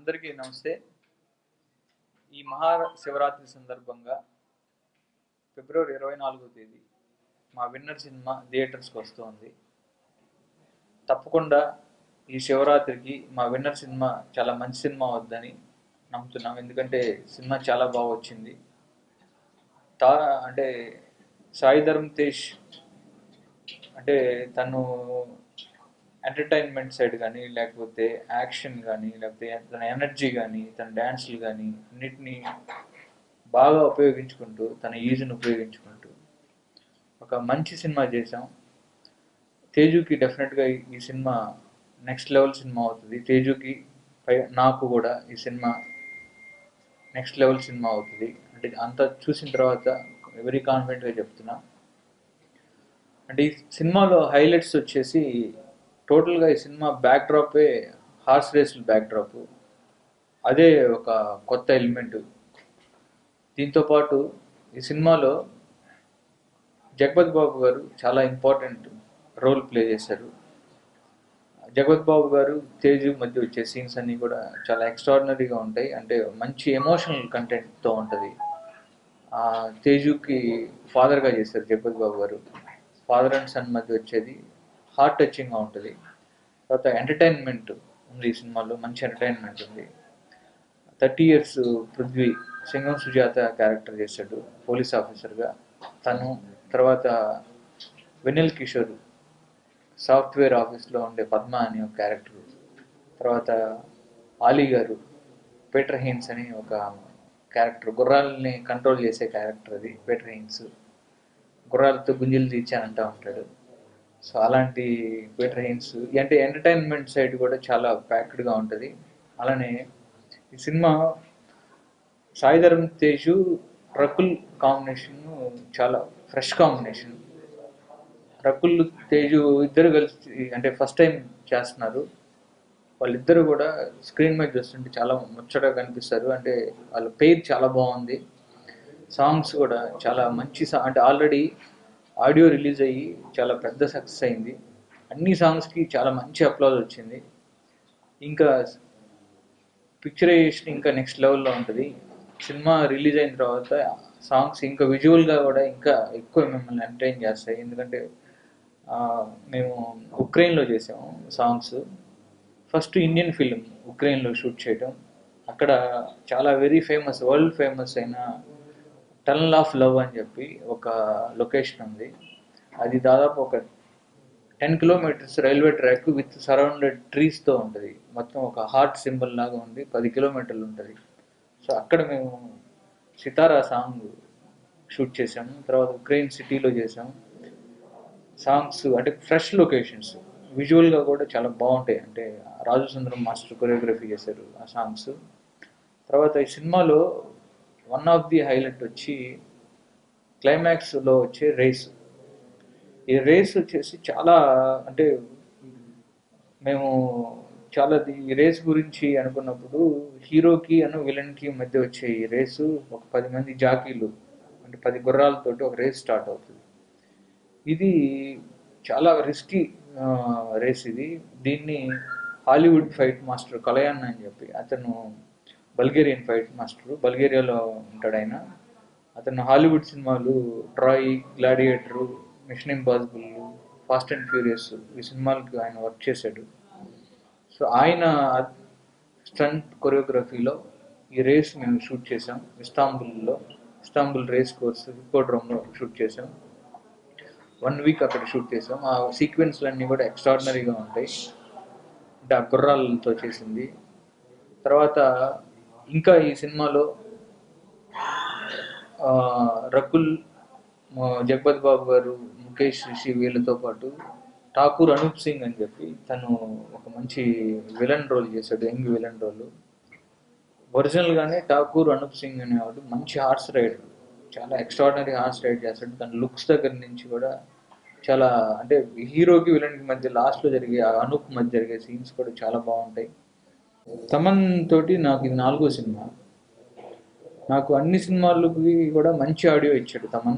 అందరికీ నమస్తే. ఈ మహాశివరాత్రి సందర్భంగా ఫిబ్రవరి 24వ తేదీ మా విన్నర్ సినిమా థియేటర్స్కి వస్తుంది. తప్పకుండా ఈ శివరాత్రికి మా విన్నర్ సినిమా చాలా మంచి సినిమా అవుద్దని నమ్ముతున్నాం. ఎందుకంటే సినిమా చాలా బాగా వచ్చింది. అంటే సాయి ధరమ్ తేజ్ అంటే తను ఎంటర్టైన్మెంట్ సైడ్ కానీ, లేకపోతే యాక్షన్ కానీ, లేకపోతే తన ఎనర్జీ కానీ, తన డ్యాన్సులు కానీ అన్నిటినీ బాగా ఉపయోగించుకుంటూ, తన ఈజీని ఉపయోగించుకుంటూ ఒక మంచి సినిమా చేశాం. తేజుకి డెఫినెట్గా ఈ సినిమా నెక్స్ట్ లెవెల్ సినిమా అవుతుంది. తేజుకి నాకు కూడా ఈ సినిమా నెక్స్ట్ లెవెల్ సినిమా అవుతుంది. అంటే అంతా చూసిన తర్వాత వెరీ కాన్ఫిడెంట్గా చెప్తున్నా. అంటే ఈ సినిమాలో హైలైట్స్ వచ్చేసి టోటల్గా ఈ సినిమా బ్యాక్డ్రాపే హార్స్ రేసుల బ్యాక్డ్రాప్. అదే ఒక కొత్త ఎలిమెంట్. దీంతోపాటు ఈ సినిమాలో జగపతి బాబు గారు చాలా ఇంపార్టెంట్ రోల్ ప్లే చేశారు. జగపతి బాబు గారు తేజు మధ్య వచ్చే సీన్స్ అన్నీ కూడా చాలా ఎక్స్ట్రాడినరీగా ఉంటాయి. అంటే మంచి ఎమోషనల్ కంటెంట్తో ఉంటుంది. తేజుకి ఫాదర్గా చేశారు జగపతి బాబు గారు. ఫాదర్ అండ్ సన్ మధ్య వచ్చేది హార్ట్ టచింగ్గా ఉంటుంది. తర్వాత ఎంటర్టైన్మెంట్ ఉంది ఈ సినిమాలో, మంచి ఎంటర్టైన్మెంట్ ఉంది. 30 years పృథ్వీ సింగం సుజాత క్యారెక్టర్ చేశాడు పోలీస్ ఆఫీసర్గా. తను తర్వాత వెన్నెల్ కిషోర్ సాఫ్ట్వేర్ ఆఫీస్లో ఉండే పద్మ అని ఒక క్యారెక్టర్. తర్వాత ఆలీ గారు పీటర్ హెయిన్స్ అని ఒక క్యారెక్టర్, గుర్రాలని కంట్రోల్ చేసే క్యారెక్టర్ అది. పీటర్ హెయిన్స్ గుర్రాలతో గుంజలు తీర్చానంటూ ఉంటాడు. సో అలాంటి పీటర్ హెయిన్స్ అంటే ఎంటర్టైన్మెంట్ సైడ్ కూడా చాలా ప్యాక్డ్గా ఉంటుంది. అలానే ఈ సినిమా సాయి ధరమ్ తేజు రకుల్ కాంబినేషన్ చాలా ఫ్రెష్ కాంబినేషన్. రకుల్ తేజు ఇద్దరు కలిసి అంటే ఫస్ట్ టైం చేస్తున్నారు. వాళ్ళిద్దరు కూడా స్క్రీన్ మీద చూస్తుంటే చాలా ముచ్చటగా కనిపిస్తారు. అంటే వాళ్ళ పేరు చాలా బాగుంది. సాంగ్స్ కూడా చాలా మంచి అంటే ఆల్రెడీ ఆడియో రిలీజ్ అయ్యి చాలా పెద్ద సక్సెస్ అయింది. అన్ని సాంగ్స్కి చాలా మంచి అప్లాజ్ వచ్చింది. ఇంకా పిక్చరైజేషన్ ఇంకా నెక్స్ట్ లెవెల్లో ఉంటుంది. సినిమా రిలీజ్ అయిన తర్వాత సాంగ్స్ ఇంకా విజువల్గా కూడా ఇంకా ఎక్కువ మిమ్మల్ని ఎంటర్టైన్ చేస్తాయి. ఎందుకంటే మేము ఉక్రెయిన్లో చేసాము సాంగ్స్. ఫస్ట్ ఇండియన్ ఫిలిం ఉక్రెయిన్లో షూట్ చేయడం. అక్కడ చాలా వెరీ ఫేమస్, వరల్డ్ ఫేమస్ అయిన టనల్ ఆఫ్ లవ్ అని చెప్పి ఒక లొకేషన్ ఉంది. అది దాదాపు ఒక 10 kilometers railway track with surrounded ట్రీస్తో ఉంటుంది. మొత్తం ఒక హార్ట్ సింబల్ లాగా ఉంది. 10 kilometers ఉంటుంది. సో అక్కడ మేము సితారా సాంగ్ షూట్ చేసాము. తర్వాత ఉక్రెయిన్ సిటీలో చేసాము. సాంగ్స్ అంటే ఫ్రెష్ లొకేషన్స్, విజువల్గా కూడా చాలా బాగుంటాయి. అంటే రాజు సుందరం మాస్టర్ కొరియోగ్రఫీ చేశారు ఆ సాంగ్స్. తర్వాత ఈ సినిమాలో వన్ ఆఫ్ ది హైలైట్ వచ్చి క్లైమాక్స్లో వచ్చే రేస్. ఈ రేస్ వచ్చేసి చాలా అంటే మేము చాలా ఈ రేస్ గురించి అనుకున్నప్పుడు హీరోకి విలన్కి మధ్య వచ్చే ఈ రేసు ఒక 10 మంది జాకీలు అంటే 10 గుర్రాలతోటి ఒక రేస్ స్టార్ట్ అవుతుంది. ఇది చాలా రిస్కీ రేస్ ఇది. దీన్ని హాలీవుడ్ ఫైట్ మాస్టర్ కలయాన్ అని చెప్పి, అతను బల్గేరియన్ ఫైట్ మాస్టర్, బల్గేరియాలో ఉంటాడు ఆయన. అతను హాలీవుడ్ సినిమాలు Troy, gladiator, Mission Impossible, Fast and Furious ఈ సినిమాలకి ఆయన వర్క్ చేశాడు. సో ఆయన స్టంట్ కొరియోగ్రఫీలో ఈ రేస్ మేము షూట్ చేసాం ఇస్తాంబుల్ రేస్ కోర్స్ హిప్పోడ్రోమ్లో షూట్ చేసాం. 1 week అక్కడ షూట్ చేసాం. ఆ సీక్వెన్స్లన్నీ కూడా ఎక్స్ట్రాడినరీగా ఉంటాయి. అంటే ఆ గుర్రాలతో చేసింది. తర్వాత ఇంకా ఈ సినిమాలో రకుల్, జగపతి బాబు గారు, ముఖేష్ రిషి వీళ్ళతో పాటు ఠాకూర్ అనూప్ సింగ్ అని చెప్పి తను ఒక మంచి విలన్ రోల్ చేశాడు, యంగ్ విలన్ రోల్. ఒరిజినల్గానే ఠాకూర్ అనూప్ సింగ్ అనేవాడు మంచి హార్స్ రైడర్, చాలా ఎక్స్ట్రాడినరీ హార్స్ రైడ్ చేస్తాడు. తన లుక్స్ దగ్గర నుంచి కూడా చాలా అంటే హీరోకి విలన్కి మధ్య లాస్ట్లో జరిగే అనూప్ మధ్య జరిగే సీన్స్ కూడా చాలా బాగుంటాయి. తమన్ తోటి నాకు ఇది 4వ సినిమా. నాకు అన్ని సినిమాలకి కూడా మంచి ఆడియో ఇచ్చాడు తమన్.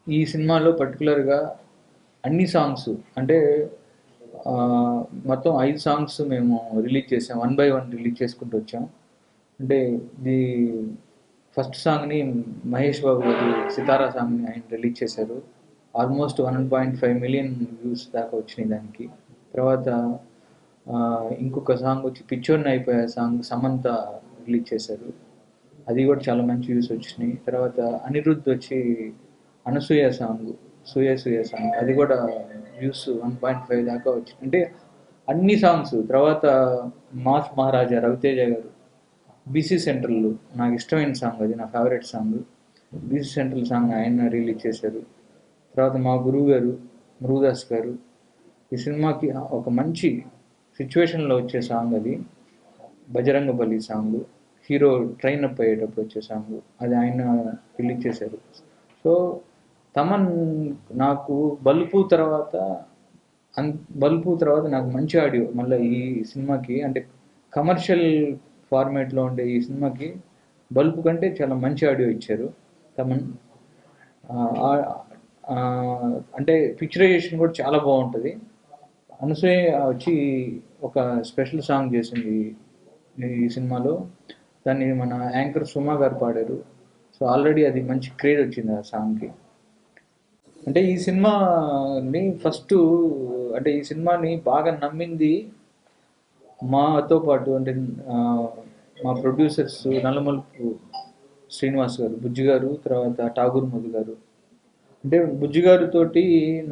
ఈ సినిమాలో పర్టికులర్గా అన్ని సాంగ్స్ అంటే మొత్తం 5 సాంగ్స్ మేము రిలీజ్ చేసాం. 1 బై 1 రిలీజ్ చేసుకుంటూ వచ్చాం. అంటే ఇది ఫస్ట్ సాంగ్‌ని మహేష్ బాబు గారు 'సితారా' సాంగ్‌ని ఆయన రిలీజ్ చేశారు. ఆల్మోస్ట్ 1.5 మిలియన్ వ్యూస్ దాకా వచ్చినాయి దానికి. తర్వాత ఇంకొక సాంగ్ వచ్చి 'పిచ్చోడిని అయిపోయా' సాంగ్ సమంత రిలీజ్ చేశారు. అది కూడా చాలా మంచి వ్యూస్ వచ్చినాయి. తర్వాత అనిరుద్ వచ్చి 'అనసూయ' సాంగ్ 'సూయ సూయ' సాంగ్ అది కూడా వ్యూస్ 1.5 దాకా వచ్చినాయి. అంటే అన్ని సాంగ్స్. తర్వాత 'మాస్ మహారాజా' రవితేజ గారు 'బీసీ సెంట్రల్' నాకు ఇష్టమైన సాంగ్, అది నా favourite song. 'BC central' song ఆయన రిలీజ్ చేశారు. తర్వాత మా గురువు గారు మురుగదాస్ గారు ఈ సినిమాకి ఒక మంచి సిచ్యువేషన్లో వచ్చే సాంగ్ అది 'Bajrangbali' song, hero train up అయ్యేటప్పుడు వచ్చే సాంగ్, అది ఆయన రిలీజ్ చేశారు. సో తమన్ నాకు బలుపు తర్వాత నాకు మంచి ఆడియో మళ్ళీ ఈ సినిమాకి, అంటే కమర్షియల్ ఫార్మేట్లో ఉండే ఈ సినిమాకి బల్బు కంటే చాలా మంచి ఆడియో ఇచ్చారు తమన్. అంటే పిక్చరైజేషన్ కూడా చాలా బాగుంటుంది. అనసూయ వచ్చి ఒక స్పెషల్ సాంగ్ చేసింది ఈ సినిమాలో. దాన్ని మన యాంకర్ సుమా గారు పాడారు. సో ఆల్రెడీ అది మంచి క్రేజ్ వచ్చింది ఆ సాంగ్కి. అంటే ఈ సినిమాని అంటే ఈ సినిమాని బాగా నమ్మింది మాతో పాటు, అంటే మా ప్రొడ్యూసర్స్ నల్లమలుపు శ్రీనివాస్ గారు, బుజ్జి గారు, తర్వాత ఠాగూర్ మధు గారు. అంటే బుజ్జి గారితోటి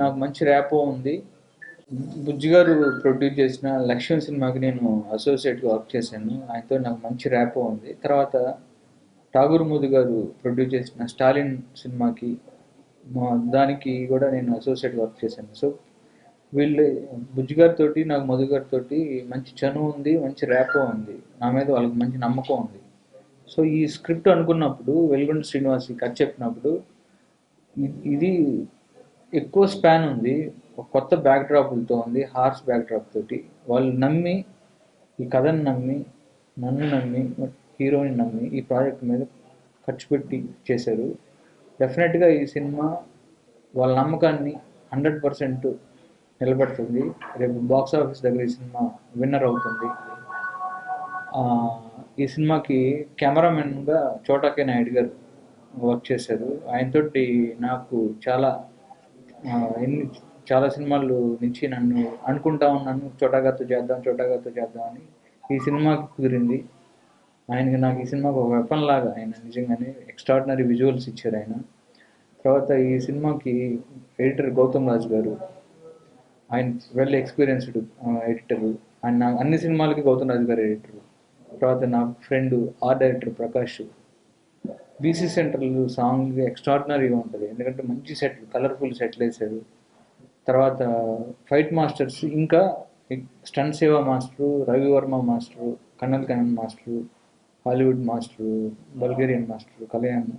నాకు మంచి ర్యాపో ఉంది. బుజ్జి గారు ప్రొడ్యూస్ చేసిన లక్ష్యం సినిమాకి నేను అసోసియేట్గా వర్క్ చేశాను. ఆయనతో నాకు మంచి ర్యాపో ఉంది. తర్వాత ఠాగూర్ మధు గారు ప్రొడ్యూస్ చేసిన స్టాలిన్ సినిమాకి దానికి కూడా నేను అసోసియేట్గా వర్క్ చేశాను. సో వీళ్ళు బుజ్జి గారితో నాకు మధు గారితో మంచి చనువు ఉంది, మంచి ర్యాపో ఉంది. నా మీద వాళ్ళకి మంచి నమ్మకం ఉంది. సో ఈ స్క్రిప్ట్ అనుకున్నప్పుడు వెల్గొండ శ్రీనివాస్ కథ చెప్పినప్పుడు ఇది ఎక్కువ స్పాన్ ఉంది, ఒక కొత్త బ్యాక్డ్రాప్లతో ఉంది, హార్స్ బ్యాక్డ్రాప్ తోటి. వాళ్ళు నమ్మి ఈ కథను నమ్మి నన్ను నమ్మి హీరోని నమ్మి ఈ ప్రాజెక్ట్ మీద ఖర్చు పెట్టి చేశారు. డెఫినెట్గా ఈ సినిమా వాళ్ళ నమ్మకాన్ని 100% నిలబడుతుంది. రేపు బాక్స్ ఆఫీస్ దగ్గర ఈ సినిమా విన్నర్ అవుతుంది. ఈ సినిమాకి కెమెరామెన్గా చోటాకే నాయుడు గారు వర్క్ చేశారు. ఆయనతోటి నాకు చాలా సినిమాలు నుంచి నన్ను అనుకుంటా ఉన్నాను చోటాగాతో చేద్దాం అని. ఈ సినిమాకి కుదిరింది. నాకు ఈ సినిమాకి ఒక వెపన్ లాగా ఆయన నిజంగానే ఎక్స్ట్రాడినరీ విజువల్స్ ఇచ్చారు ఆయన. తర్వాత ఈ సినిమాకి ఎడిటర్ గౌతమ్ రాజు గారు, ఆయన వెల్ ఎక్స్పీరియన్స్డ్ ఎడిటరు. ఆయన అన్ని సినిమాలకి గౌతమ్ రాజు గారు ఎడిటరు. తర్వాత నా friend art director Prakash. BC central song ఎక్స్ట్రాడినరీగా ఉంటుంది, ఎందుకంటే మంచి కలర్ఫుల్ సెట్లు వేశారు. తర్వాత ఫైట్ మాస్టర్స్, ఇంకా stun Siva master, Ravivarma master, కన్నల్ Kannan master, Hollywood master, Bulgarian master, Kalyan.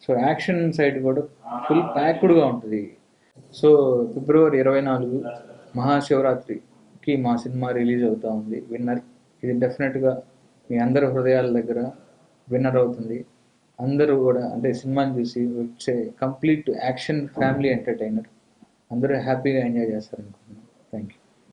So action side కూడా ఫుల్ ప్యాక్డ్గా ఉంటుంది. సో ఫిబ్రవరి 24 మహాశివరాత్రికి మా సినిమా రిలీజ్ అవుతూ ఉంది విన్నర్. ఇది డెఫినెట్గా మీ అందరి హృదయాల దగ్గర విన్నర్ అవుతుంది. అందరూ కూడా అంటే సినిమాని చూసి వచ్చే కంప్లీట్ యాక్షన్ ఫ్యామిలీ ఎంటర్టైనర్, అందరూ హ్యాపీగా ఎంజాయ్ చేస్తారనుకుంటున్నాను. Thank you.